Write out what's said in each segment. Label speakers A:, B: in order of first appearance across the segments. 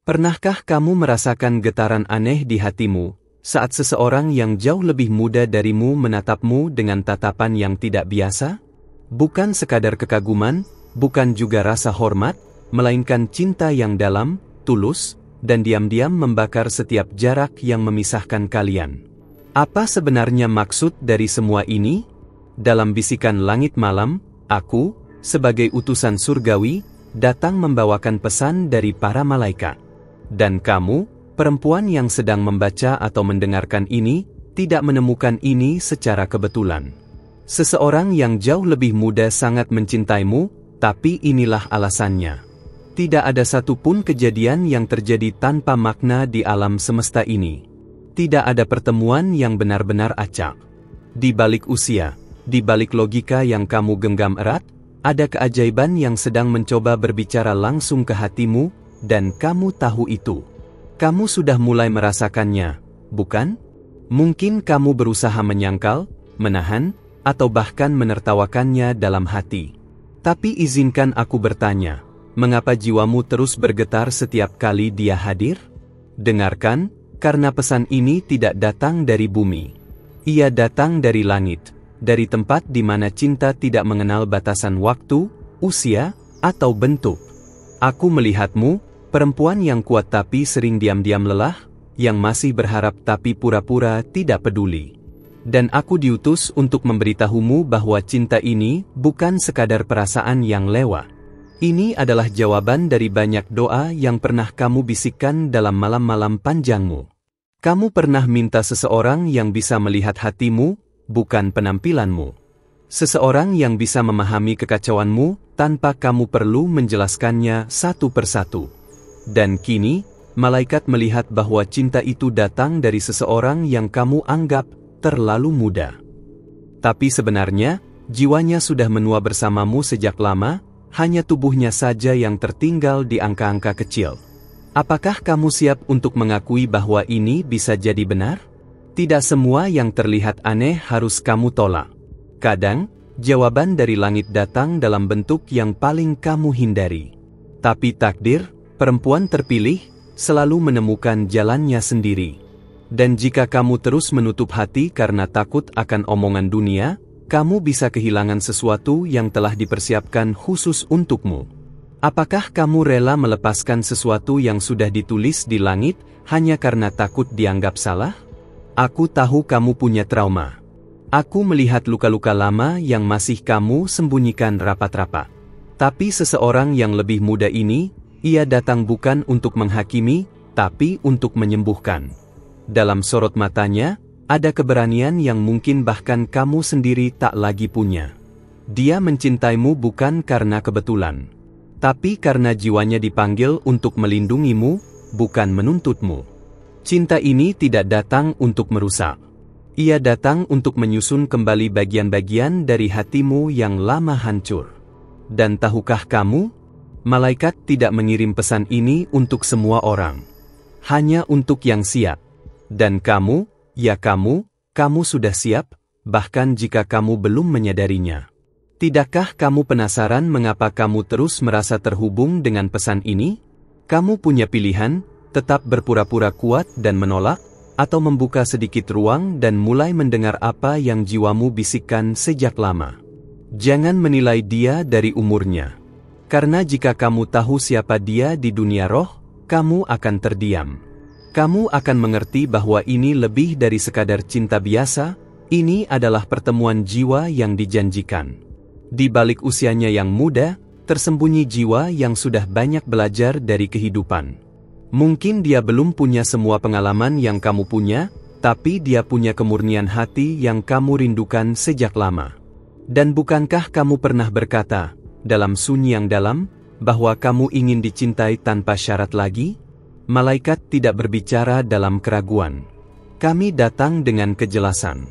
A: Pernahkah kamu merasakan getaran aneh di hatimu, saat seseorang yang jauh lebih muda darimu menatapmu dengan tatapan yang tidak biasa? Bukan sekadar kekaguman, bukan juga rasa hormat, melainkan cinta yang dalam, tulus, dan diam-diam membakar setiap jarak yang memisahkan kalian. Apa sebenarnya maksud dari semua ini? Dalam bisikan langit malam, aku, sebagai utusan surgawi, datang membawakan pesan dari para malaikat. Dan kamu, perempuan yang sedang membaca atau mendengarkan ini, tidak menemukan ini secara kebetulan. Seseorang yang jauh lebih muda sangat mencintaimu, tapi inilah alasannya. Tidak ada satupun kejadian yang terjadi tanpa makna di alam semesta ini. Tidak ada pertemuan yang benar-benar acak. Di balik usia, di balik logika yang kamu genggam erat, ada keajaiban yang sedang mencoba berbicara langsung ke hatimu, dan kamu tahu itu. Kamu sudah mulai merasakannya, bukan? Mungkin kamu berusaha menyangkal, menahan, atau bahkan menertawakannya dalam hati. Tapi izinkan aku bertanya, mengapa jiwamu terus bergetar setiap kali dia hadir? Dengarkan, karena pesan ini tidak datang dari bumi. Ia datang dari langit, dari tempat di mana cinta tidak mengenal batasan waktu, usia, atau bentuk. Aku melihatmu, perempuan yang kuat tapi sering diam-diam lelah, yang masih berharap tapi pura-pura tidak peduli. Dan aku diutus untuk memberitahumu bahwa cinta ini bukan sekadar perasaan yang lewat. Ini adalah jawaban dari banyak doa yang pernah kamu bisikkan dalam malam-malam panjangmu. Kamu pernah minta seseorang yang bisa melihat hatimu, bukan penampilanmu. Seseorang yang bisa memahami kekacauanmu, tanpa kamu perlu menjelaskannya satu persatu. Dan kini, malaikat melihat bahwa cinta itu datang dari seseorang yang kamu anggap terlalu muda. Tapi sebenarnya, jiwanya sudah menua bersamamu sejak lama, hanya tubuhnya saja yang tertinggal di angka-angka kecil. Apakah kamu siap untuk mengakui bahwa ini bisa jadi benar? Tidak semua yang terlihat aneh harus kamu tolak. Kadang, jawaban dari langit datang dalam bentuk yang paling kamu hindari. Tapi takdir, perempuan terpilih, selalu menemukan jalannya sendiri. Dan jika kamu terus menutup hati karena takut akan omongan dunia, kamu bisa kehilangan sesuatu yang telah dipersiapkan khusus untukmu. Apakah kamu rela melepaskan sesuatu yang sudah ditulis di langit, hanya karena takut dianggap salah? Aku tahu kamu punya trauma. Aku melihat luka-luka lama yang masih kamu sembunyikan rapat-rapat. Tapi seseorang yang lebih muda ini, ia datang bukan untuk menghakimi, tapi untuk menyembuhkan. Dalam sorot matanya, ada keberanian yang mungkin bahkan kamu sendiri tak lagi punya. Dia mencintaimu bukan karena kebetulan, tapi karena jiwanya dipanggil untuk melindungimu, bukan menuntutmu. Cinta ini tidak datang untuk merusak. Ia datang untuk menyusun kembali bagian-bagian dari hatimu yang lama hancur. Dan tahukah kamu, malaikat tidak mengirim pesan ini untuk semua orang. Hanya untuk yang siap. Dan kamu, ya kamu sudah siap, bahkan jika kamu belum menyadarinya. Tidakkah kamu penasaran mengapa kamu terus merasa terhubung dengan pesan ini? Kamu punya pilihan, tetap berpura-pura kuat dan menolak, atau membuka sedikit ruang dan mulai mendengar apa yang jiwamu bisikkan sejak lama. Jangan menilai dia dari umurnya. Karena jika kamu tahu siapa dia di dunia roh, kamu akan terdiam. Kamu akan mengerti bahwa ini lebih dari sekadar cinta biasa, ini adalah pertemuan jiwa yang dijanjikan. Di balik usianya yang muda, tersembunyi jiwa yang sudah banyak belajar dari kehidupan. Mungkin dia belum punya semua pengalaman yang kamu punya, tapi dia punya kemurnian hati yang kamu rindukan sejak lama. Dan bukankah kamu pernah berkata, dalam sunyi yang dalam, bahwa kamu ingin dicintai tanpa syarat lagi? Malaikat tidak berbicara dalam keraguan. Kami datang dengan kejelasan.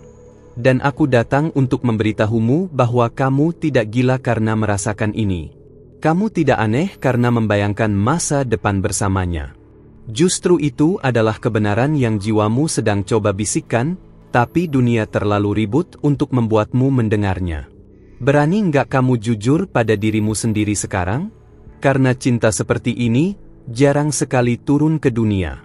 A: Dan aku datang untuk memberitahumu bahwa kamu tidak gila karena merasakan ini. Kamu tidak aneh karena membayangkan masa depan bersamanya. Justru itu adalah kebenaran yang jiwamu sedang coba bisikkan, tapi dunia terlalu ribut untuk membuatmu mendengarnya. Berani nggak kamu jujur pada dirimu sendiri sekarang? Karena cinta seperti ini, jarang sekali turun ke dunia.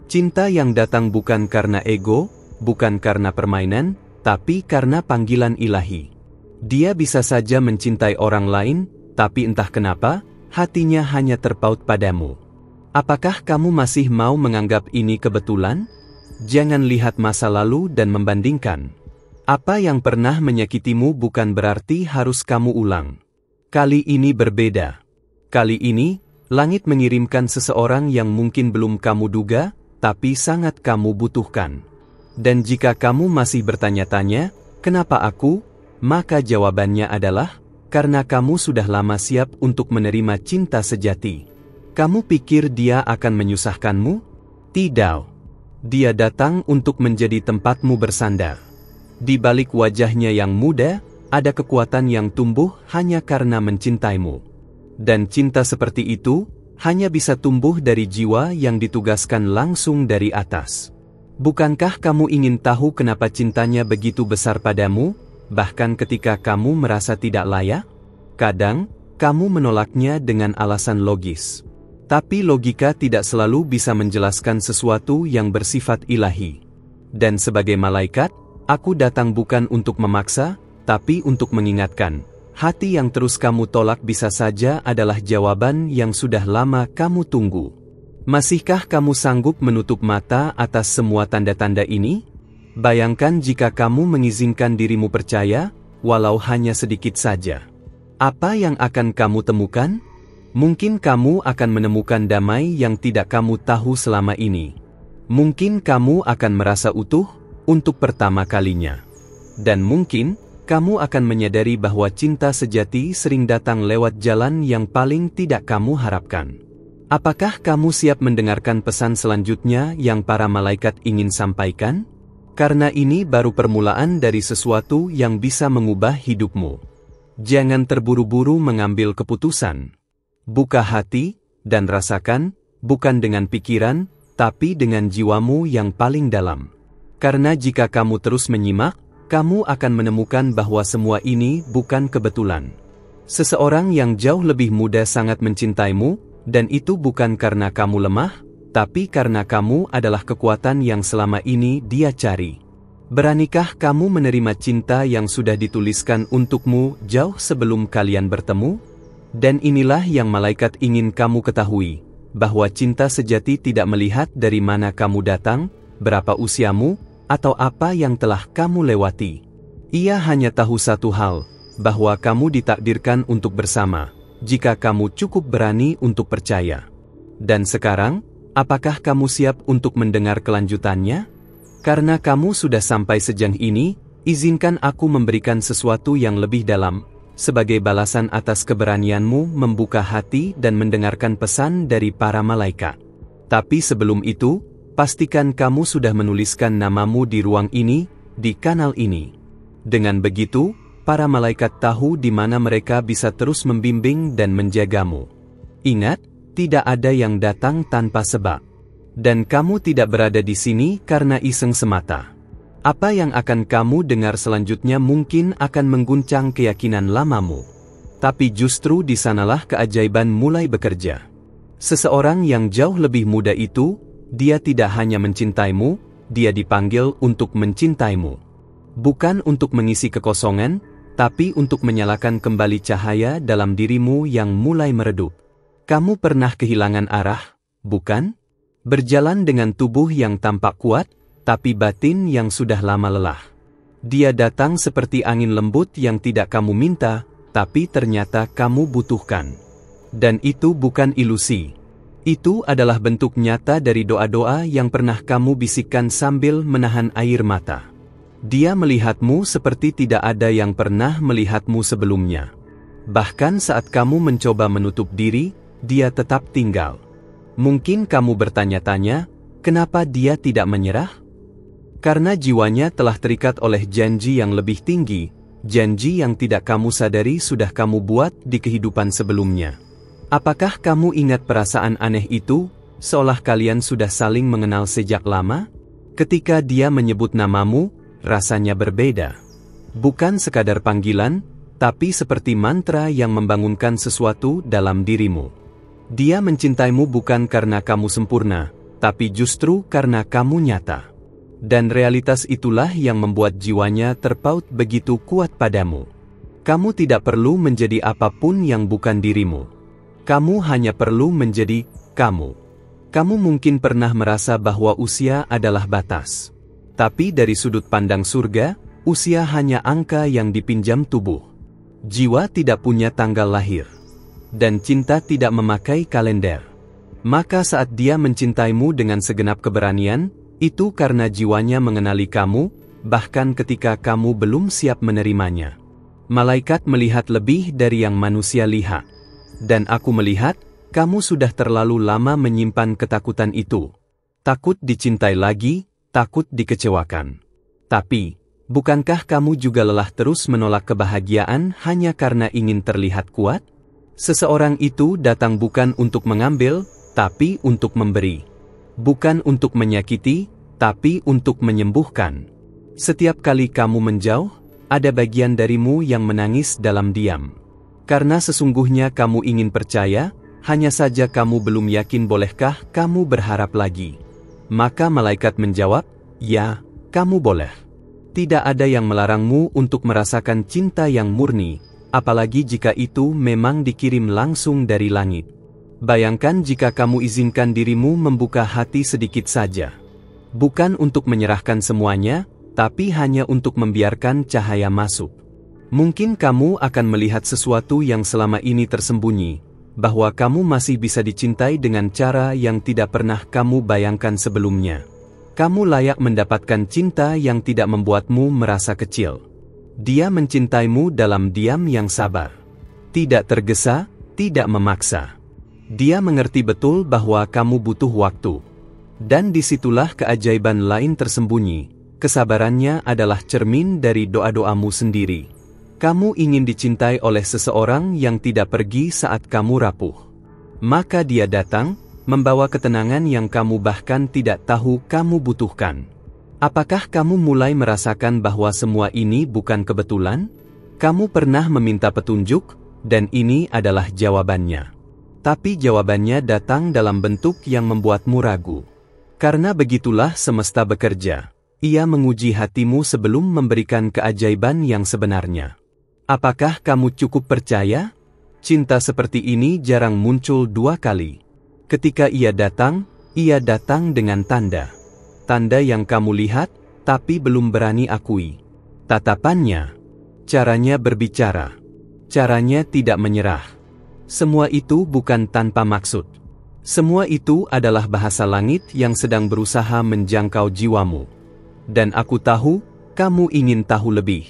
A: Cinta yang datang bukan karena ego, bukan karena permainan, tapi karena panggilan ilahi. Dia bisa saja mencintai orang lain, tapi entah kenapa, hatinya hanya terpaut padamu. Apakah kamu masih mau menganggap ini kebetulan? Jangan lihat masa lalu dan membandingkan. Apa yang pernah menyakitimu bukan berarti harus kamu ulang. Kali ini berbeda. Kali ini, langit mengirimkan seseorang yang mungkin belum kamu duga, tapi sangat kamu butuhkan. Dan jika kamu masih bertanya-tanya, kenapa aku? Maka jawabannya adalah, karena kamu sudah lama siap untuk menerima cinta sejati. Kamu pikir dia akan menyusahkanmu? Tidak. Dia datang untuk menjadi tempatmu bersandar. Di balik wajahnya yang muda, ada kekuatan yang tumbuh hanya karena mencintaimu. Dan cinta seperti itu, hanya bisa tumbuh dari jiwa yang ditugaskan langsung dari atas. Bukankah kamu ingin tahu kenapa cintanya begitu besar padamu, bahkan ketika kamu merasa tidak layak? Kadang, kamu menolaknya dengan alasan logis. Tapi logika tidak selalu bisa menjelaskan sesuatu yang bersifat ilahi. Dan sebagai malaikat, aku datang bukan untuk memaksa, tapi untuk mengingatkan. Hati yang terus kamu tolak bisa saja adalah jawaban yang sudah lama kamu tunggu. Masihkah kamu sanggup menutup mata atas semua tanda-tanda ini? Bayangkan jika kamu mengizinkan dirimu percaya, walau hanya sedikit saja. Apa yang akan kamu temukan? Mungkin kamu akan menemukan damai yang tidak kamu tahu selama ini. Mungkin kamu akan merasa utuh untuk pertama kalinya. Dan mungkin, kamu akan menyadari bahwa cinta sejati sering datang lewat jalan yang paling tidak kamu harapkan. Apakah kamu siap mendengarkan pesan selanjutnya yang para malaikat ingin sampaikan? Karena ini baru permulaan dari sesuatu yang bisa mengubah hidupmu. Jangan terburu-buru mengambil keputusan. Buka hati, dan rasakan, bukan dengan pikiran, tapi dengan jiwamu yang paling dalam. Karena jika kamu terus menyimak, kamu akan menemukan bahwa semua ini bukan kebetulan. Seseorang yang jauh lebih muda sangat mencintaimu, dan itu bukan karena kamu lemah, tapi karena kamu adalah kekuatan yang selama ini dia cari. Beranikah kamu menerima cinta yang sudah dituliskan untukmu jauh sebelum kalian bertemu? Dan inilah yang malaikat ingin kamu ketahui, bahwa cinta sejati tidak melihat dari mana kamu datang, berapa usiamu, atau apa yang telah kamu lewati. Ia hanya tahu satu hal, bahwa kamu ditakdirkan untuk bersama, jika kamu cukup berani untuk percaya. Dan sekarang, apakah kamu siap untuk mendengar kelanjutannya? Karena kamu sudah sampai sejauh ini, izinkan aku memberikan sesuatu yang lebih dalam, sebagai balasan atas keberanianmu membuka hati dan mendengarkan pesan dari para malaikat. Tapi sebelum itu, pastikan kamu sudah menuliskan namamu di ruang ini, di kanal ini. Dengan begitu, para malaikat tahu di mana mereka bisa terus membimbing dan menjagamu. Ingat, tidak ada yang datang tanpa sebab. Dan kamu tidak berada di sini karena iseng semata. Apa yang akan kamu dengar selanjutnya mungkin akan mengguncang keyakinan lamamu. Tapi justru di sanalah keajaiban mulai bekerja. Seseorang yang jauh lebih muda itu, dia tidak hanya mencintaimu, dia dipanggil untuk mencintaimu. Bukan untuk mengisi kekosongan, tapi untuk menyalakan kembali cahaya dalam dirimu yang mulai meredup. Kamu pernah kehilangan arah, bukan? Berjalan dengan tubuh yang tampak kuat, tapi batin yang sudah lama lelah. Dia datang seperti angin lembut yang tidak kamu minta, tapi ternyata kamu butuhkan. Dan itu bukan ilusi. Itu adalah bentuk nyata dari doa-doa yang pernah kamu bisikkan sambil menahan air mata. Dia melihatmu seperti tidak ada yang pernah melihatmu sebelumnya. Bahkan saat kamu mencoba menutup diri, dia tetap tinggal. Mungkin kamu bertanya-tanya, kenapa dia tidak menyerah? Karena jiwanya telah terikat oleh janji yang lebih tinggi, janji yang tidak kamu sadari sudah kamu buat di kehidupan sebelumnya. Apakah kamu ingat perasaan aneh itu, seolah kalian sudah saling mengenal sejak lama? Ketika dia menyebut namamu, rasanya berbeda. Bukan sekadar panggilan, tapi seperti mantra yang membangunkan sesuatu dalam dirimu. Dia mencintaimu bukan karena kamu sempurna, tapi justru karena kamu nyata. Dan realitas itulah yang membuat jiwanya terpaut begitu kuat padamu. Kamu tidak perlu menjadi apapun yang bukan dirimu. Kamu hanya perlu menjadi kamu. Kamu mungkin pernah merasa bahwa usia adalah batas. Tapi dari sudut pandang surga, usia hanya angka yang dipinjam tubuh. Jiwa tidak punya tanggal lahir. Dan cinta tidak memakai kalender. Maka saat dia mencintaimu dengan segenap keberanian, itu karena jiwanya mengenali kamu, bahkan ketika kamu belum siap menerimanya. Malaikat melihat lebih dari yang manusia lihat. Dan aku melihat, kamu sudah terlalu lama menyimpan ketakutan itu. Takut dicintai lagi, takut dikecewakan. Tapi, bukankah kamu juga lelah terus menolak kebahagiaan hanya karena ingin terlihat kuat? Seseorang itu datang bukan untuk mengambil, tapi untuk memberi. Bukan untuk menyakiti, tapi untuk menyembuhkan. Setiap kali kamu menjauh, ada bagian darimu yang menangis dalam diam. Karena sesungguhnya kamu ingin percaya, hanya saja kamu belum yakin bolehkah kamu berharap lagi. Maka malaikat menjawab, ya, kamu boleh. Tidak ada yang melarangmu untuk merasakan cinta yang murni, apalagi jika itu memang dikirim langsung dari langit. Bayangkan jika kamu izinkan dirimu membuka hati sedikit saja. Bukan untuk menyerahkan semuanya, tapi hanya untuk membiarkan cahaya masuk. Mungkin kamu akan melihat sesuatu yang selama ini tersembunyi, bahwa kamu masih bisa dicintai dengan cara yang tidak pernah kamu bayangkan sebelumnya. Kamu layak mendapatkan cinta yang tidak membuatmu merasa kecil. Dia mencintaimu dalam diam yang sabar. Tidak tergesa, tidak memaksa. Dia mengerti betul bahwa kamu butuh waktu. Dan disitulah keajaiban lain tersembunyi. Kesabarannya adalah cermin dari doa-doamu sendiri. Kamu ingin dicintai oleh seseorang yang tidak pergi saat kamu rapuh. Maka dia datang, membawa ketenangan yang kamu bahkan tidak tahu kamu butuhkan. Apakah kamu mulai merasakan bahwa semua ini bukan kebetulan? Kamu pernah meminta petunjuk, dan ini adalah jawabannya. Tapi jawabannya datang dalam bentuk yang membuatmu ragu. Karena begitulah semesta bekerja. Ia menguji hatimu sebelum memberikan keajaiban yang sebenarnya. Apakah kamu cukup percaya? Cinta seperti ini jarang muncul dua kali. Ketika ia datang dengan tanda. Tanda yang kamu lihat, tapi belum berani akui. Tatapannya, caranya berbicara, caranya tidak menyerah. Semua itu bukan tanpa maksud. Semua itu adalah bahasa langit yang sedang berusaha menjangkau jiwamu. Dan aku tahu, kamu ingin tahu lebih.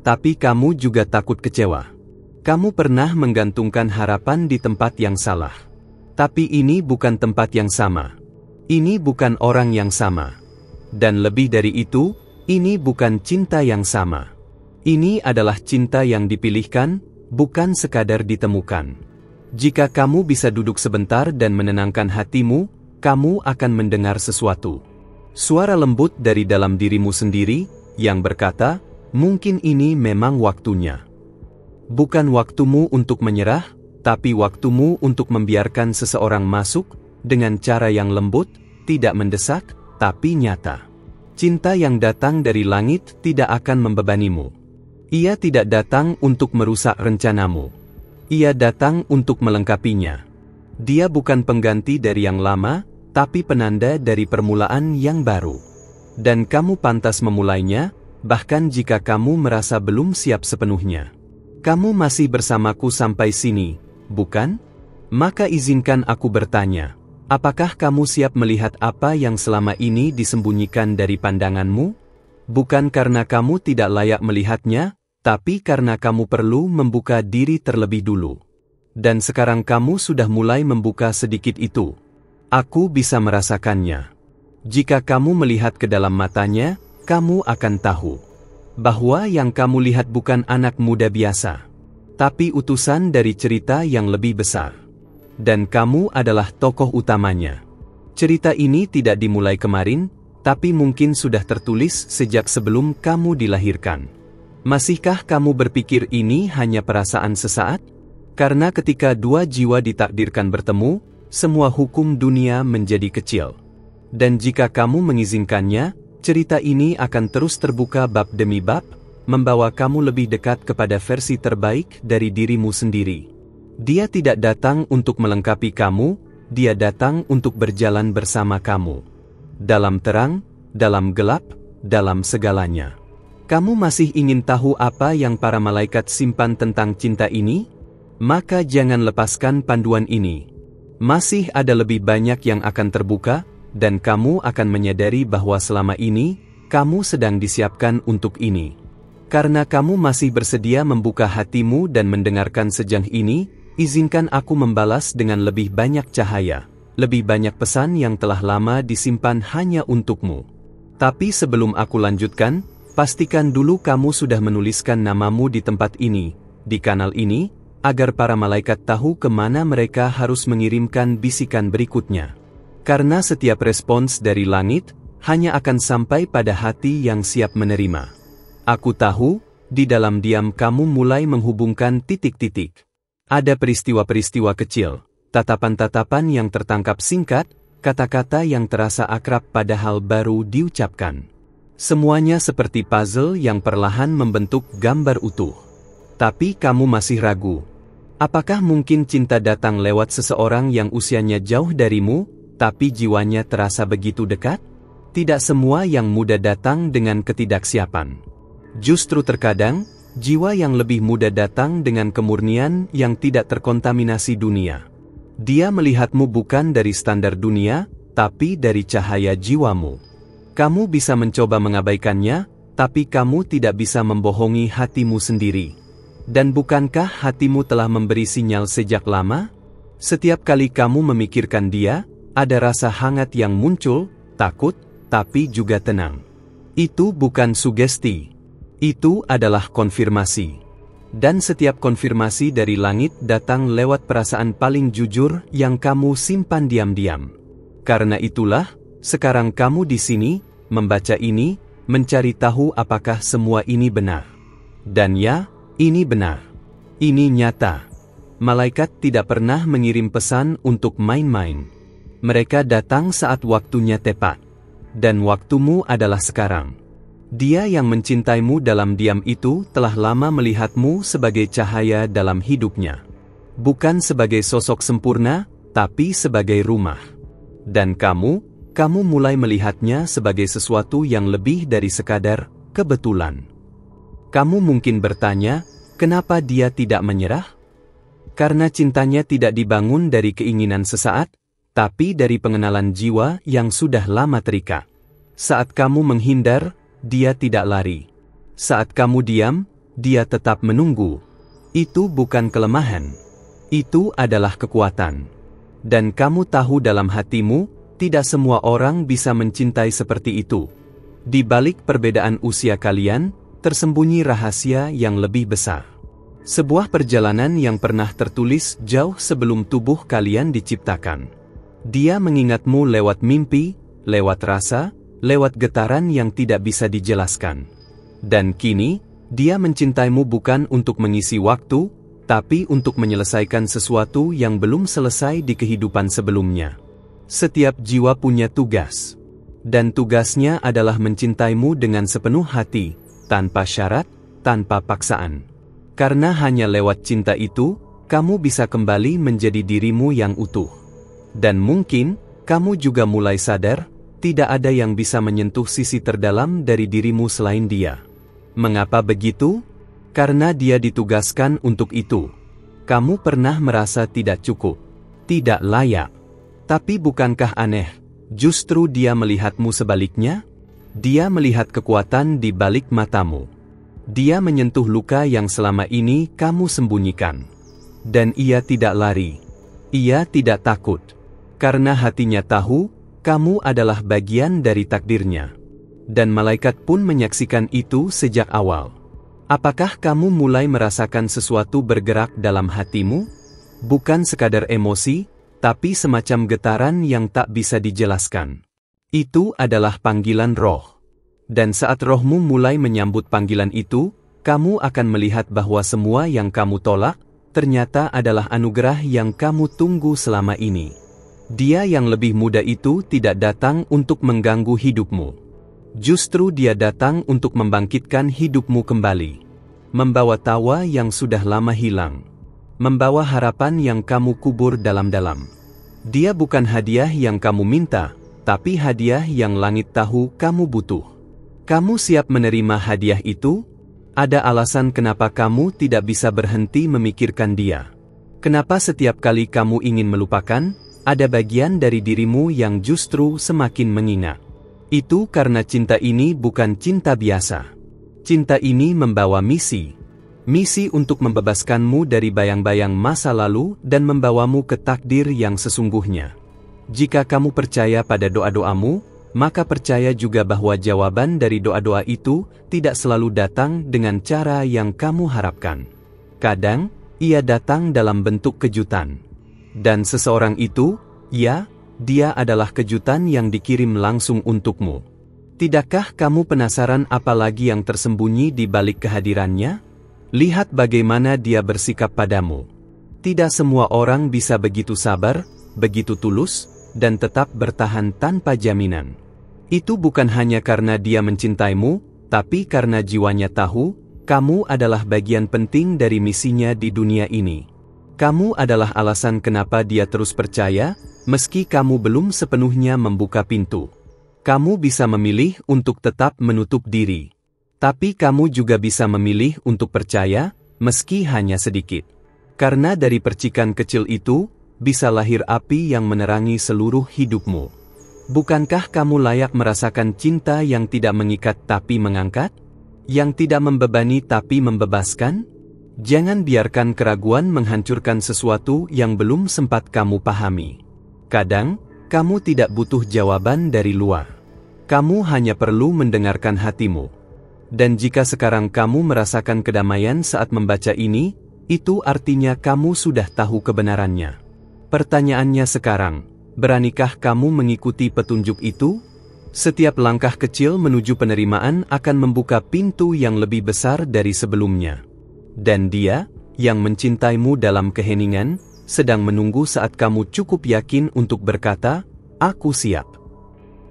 A: Tapi kamu juga takut kecewa. Kamu pernah menggantungkan harapan di tempat yang salah. Tapi ini bukan tempat yang sama. Ini bukan orang yang sama. Dan lebih dari itu, ini bukan cinta yang sama. Ini adalah cinta yang dipilihkan, bukan sekadar ditemukan. Jika kamu bisa duduk sebentar dan menenangkan hatimu, kamu akan mendengar sesuatu. Suara lembut dari dalam dirimu sendiri, yang berkata, mungkin ini memang waktunya. Bukan waktumu untuk menyerah, tapi waktumu untuk membiarkan seseorang masuk, dengan cara yang lembut, tidak mendesak, tapi nyata. Cinta yang datang dari langit tidak akan membebanimu. Ia tidak datang untuk merusak rencanamu. Ia datang untuk melengkapinya. Dia bukan pengganti dari yang lama, tapi penanda dari permulaan yang baru. Dan kamu pantas memulainya, bahkan jika kamu merasa belum siap sepenuhnya. Kamu masih bersamaku sampai sini, bukan? Maka izinkan aku bertanya, apakah kamu siap melihat apa yang selama ini disembunyikan dari pandanganmu? Bukan karena kamu tidak layak melihatnya, tapi karena kamu perlu membuka diri terlebih dulu. Dan sekarang kamu sudah mulai membuka sedikit itu. Aku bisa merasakannya. Jika kamu melihat ke dalam matanya, kamu akan tahu bahwa yang kamu lihat bukan anak muda biasa, tapi utusan dari cerita yang lebih besar. Dan kamu adalah tokoh utamanya. Cerita ini tidak dimulai kemarin, tapi mungkin sudah tertulis sejak sebelum kamu dilahirkan. Masihkah kamu berpikir ini hanya perasaan sesaat? Karena ketika dua jiwa ditakdirkan bertemu, semua hukum dunia menjadi kecil. Dan jika kamu mengizinkannya, cerita ini akan terus terbuka bab demi bab, membawa kamu lebih dekat kepada versi terbaik dari dirimu sendiri. Dia tidak datang untuk melengkapi kamu, dia datang untuk berjalan bersama kamu. Dalam terang, dalam gelap, dalam segalanya. Kamu masih ingin tahu apa yang para malaikat simpan tentang cinta ini? Maka jangan lepaskan panduan ini. Masih ada lebih banyak yang akan terbuka, dan kamu akan menyadari bahwa selama ini, kamu sedang disiapkan untuk ini. Karena kamu masih bersedia membuka hatimu dan mendengarkan sejauh ini, izinkan aku membalas dengan lebih banyak cahaya, lebih banyak pesan yang telah lama disimpan hanya untukmu. Tapi sebelum aku lanjutkan, pastikan dulu kamu sudah menuliskan namamu di tempat ini, di kanal ini, agar para malaikat tahu kemana mereka harus mengirimkan bisikan berikutnya. Karena setiap respons dari langit, hanya akan sampai pada hati yang siap menerima. Aku tahu, di dalam diam kamu mulai menghubungkan titik-titik. Ada peristiwa-peristiwa kecil, tatapan-tatapan yang tertangkap singkat, kata-kata yang terasa akrab padahal baru diucapkan. Semuanya seperti puzzle yang perlahan membentuk gambar utuh. Tapi kamu masih ragu. Apakah mungkin cinta datang lewat seseorang yang usianya jauh darimu, tapi jiwanya terasa begitu dekat? Tidak semua yang muda datang dengan ketidaksiapan. Justru terkadang, jiwa yang lebih muda datang dengan kemurnian yang tidak terkontaminasi dunia. Dia melihatmu bukan dari standar dunia, tapi dari cahaya jiwamu. Kamu bisa mencoba mengabaikannya, tapi kamu tidak bisa membohongi hatimu sendiri. Dan bukankah hatimu telah memberi sinyal sejak lama? Setiap kali kamu memikirkan dia, ada rasa hangat yang muncul, takut, tapi juga tenang. Itu bukan sugesti. Itu adalah konfirmasi. Dan setiap konfirmasi dari langit datang lewat perasaan paling jujur yang kamu simpan diam-diam. Karena itulah, sekarang kamu di sini, membaca ini, mencari tahu apakah semua ini benar. Dan ya, ini benar. Ini nyata. Malaikat tidak pernah mengirim pesan untuk main-main. Mereka datang saat waktunya tepat. Dan waktumu adalah sekarang. Dia yang mencintaimu dalam diam itu telah lama melihatmu sebagai cahaya dalam hidupnya. Bukan sebagai sosok sempurna, tapi sebagai rumah. Dan kamu mulai melihatnya sebagai sesuatu yang lebih dari sekadar kebetulan. Kamu mungkin bertanya, kenapa dia tidak menyerah? Karena cintanya tidak dibangun dari keinginan sesaat, tapi dari pengenalan jiwa yang sudah lama terikat. Saat kamu menghindar, dia tidak lari. Saat kamu diam, dia tetap menunggu. Itu bukan kelemahan. Itu adalah kekuatan. Dan kamu tahu dalam hatimu, tidak semua orang bisa mencintai seperti itu. Di balik perbedaan usia kalian, tersembunyi rahasia yang lebih besar. Sebuah perjalanan yang pernah tertulis jauh sebelum tubuh kalian diciptakan. Dia mengingatmu lewat mimpi, lewat rasa, lewat getaran yang tidak bisa dijelaskan. Dan kini, dia mencintaimu bukan untuk mengisi waktu, tapi untuk menyelesaikan sesuatu yang belum selesai di kehidupan sebelumnya. Setiap jiwa punya tugas. Dan tugasnya adalah mencintaimu dengan sepenuh hati, tanpa syarat, tanpa paksaan. Karena hanya lewat cinta itu, kamu bisa kembali menjadi dirimu yang utuh. Dan mungkin, kamu juga mulai sadar, tidak ada yang bisa menyentuh sisi terdalam dari dirimu selain dia. Mengapa begitu? Karena dia ditugaskan untuk itu. Kamu pernah merasa tidak cukup, tidak layak. Tapi bukankah aneh, justru dia melihatmu sebaliknya? Dia melihat kekuatan di balik matamu. Dia menyentuh luka yang selama ini kamu sembunyikan. Dan ia tidak lari. Ia tidak takut. Karena hatinya tahu, kamu adalah bagian dari takdirnya. Dan malaikat pun menyaksikan itu sejak awal. Apakah kamu mulai merasakan sesuatu bergerak dalam hatimu? Bukan sekadar emosi, tapi semacam getaran yang tak bisa dijelaskan. Itu adalah panggilan roh. Dan saat rohmu mulai menyambut panggilan itu, kamu akan melihat bahwa semua yang kamu tolak, ternyata adalah anugerah yang kamu tunggu selama ini. Dia yang lebih muda itu tidak datang untuk mengganggu hidupmu. Justru dia datang untuk membangkitkan hidupmu kembali. Membawa tawa yang sudah lama hilang. Membawa harapan yang kamu kubur dalam-dalam. Dia bukan hadiah yang kamu minta, tapi hadiah yang langit tahu kamu butuh. Kamu siap menerima hadiah itu? Ada alasan kenapa kamu tidak bisa berhenti memikirkan dia. Kenapa setiap kali kamu ingin melupakan, ada bagian dari dirimu yang justru semakin mengingat. Itu karena cinta ini bukan cinta biasa. Cinta ini membawa misi. Misi untuk membebaskanmu dari bayang-bayang masa lalu dan membawamu ke takdir yang sesungguhnya. Jika kamu percaya pada doa-doamu, maka percaya juga bahwa jawaban dari doa-doa itu tidak selalu datang dengan cara yang kamu harapkan. Kadang, ia datang dalam bentuk kejutan. Dan seseorang itu, ya, dia adalah kejutan yang dikirim langsung untukmu. Tidakkah kamu penasaran apa lagi yang tersembunyi di balik kehadirannya? Lihat bagaimana dia bersikap padamu. Tidak semua orang bisa begitu sabar, begitu tulus, dan tetap bertahan tanpa jaminan. Itu bukan hanya karena dia mencintaimu, tapi karena jiwanya tahu, kamu adalah bagian penting dari misinya di dunia ini. Kamu adalah alasan kenapa dia terus percaya, meski kamu belum sepenuhnya membuka pintu. Kamu bisa memilih untuk tetap menutup diri. Tapi kamu juga bisa memilih untuk percaya, meski hanya sedikit. Karena dari percikan kecil itu, bisa lahir api yang menerangi seluruh hidupmu. Bukankah kamu layak merasakan cinta yang tidak mengikat tapi mengangkat? Yang tidak membebani tapi membebaskan? Jangan biarkan keraguan menghancurkan sesuatu yang belum sempat kamu pahami. Kadang, kamu tidak butuh jawaban dari luar. Kamu hanya perlu mendengarkan hatimu. Dan jika sekarang kamu merasakan kedamaian saat membaca ini, itu artinya kamu sudah tahu kebenarannya. Pertanyaannya sekarang, beranikah kamu mengikuti petunjuk itu? Setiap langkah kecil menuju penerimaan akan membuka pintu yang lebih besar dari sebelumnya. Dan dia, yang mencintaimu dalam keheningan, sedang menunggu saat kamu cukup yakin untuk berkata, "Aku siap."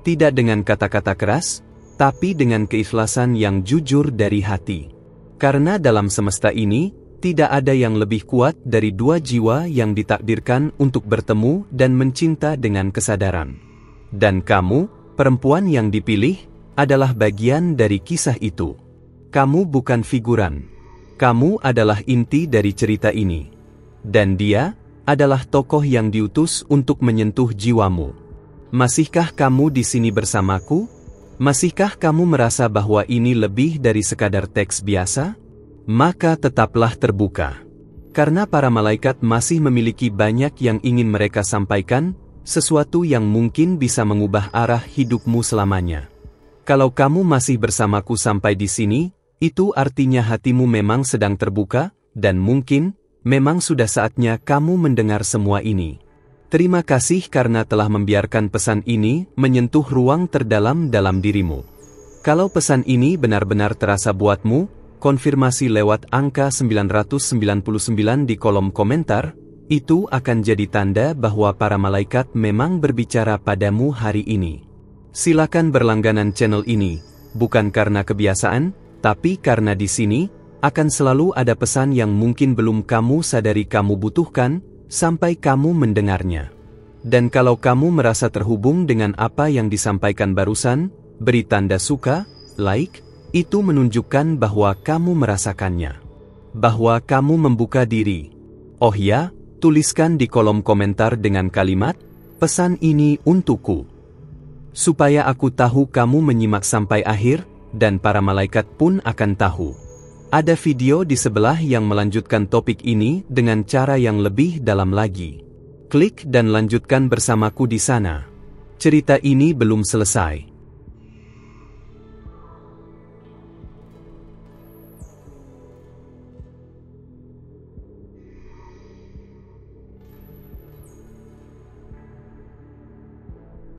A: Tidak dengan kata-kata keras, tapi dengan keikhlasan yang jujur dari hati. Karena dalam semesta ini, tidak ada yang lebih kuat dari dua jiwa yang ditakdirkan untuk bertemu dan mencinta dengan kesadaran. Dan kamu, perempuan yang dipilih, adalah bagian dari kisah itu. Kamu bukan figuran. Kamu adalah inti dari cerita ini. Dan dia adalah tokoh yang diutus untuk menyentuh jiwamu. Masihkah kamu di sini bersamaku? Masihkah kamu merasa bahwa ini lebih dari sekadar teks biasa? Maka tetaplah terbuka. Karena para malaikat masih memiliki banyak yang ingin mereka sampaikan, sesuatu yang mungkin bisa mengubah arah hidupmu selamanya. Kalau kamu masih bersamaku sampai di sini, itu artinya hatimu memang sedang terbuka, dan mungkin, memang sudah saatnya kamu mendengar semua ini. Terima kasih karena telah membiarkan pesan ini menyentuh ruang terdalam dalam dirimu. Kalau pesan ini benar-benar terasa buatmu, konfirmasi lewat angka 999 di kolom komentar, itu akan jadi tanda bahwa para malaikat memang berbicara padamu hari ini. Silakan berlangganan channel ini, bukan karena kebiasaan, tapi karena di sini, akan selalu ada pesan yang mungkin belum kamu sadari kamu butuhkan, sampai kamu mendengarnya. Dan kalau kamu merasa terhubung dengan apa yang disampaikan barusan, beri tanda suka, like, itu menunjukkan bahwa kamu merasakannya. Bahwa kamu membuka diri. Oh ya, tuliskan di kolom komentar dengan kalimat, pesan ini untukku. Supaya aku tahu kamu menyimak sampai akhir, dan para malaikat pun akan tahu. Ada video di sebelah yang melanjutkan topik ini dengan cara yang lebih dalam lagi. Klik dan lanjutkan bersamaku di sana. Cerita ini belum selesai.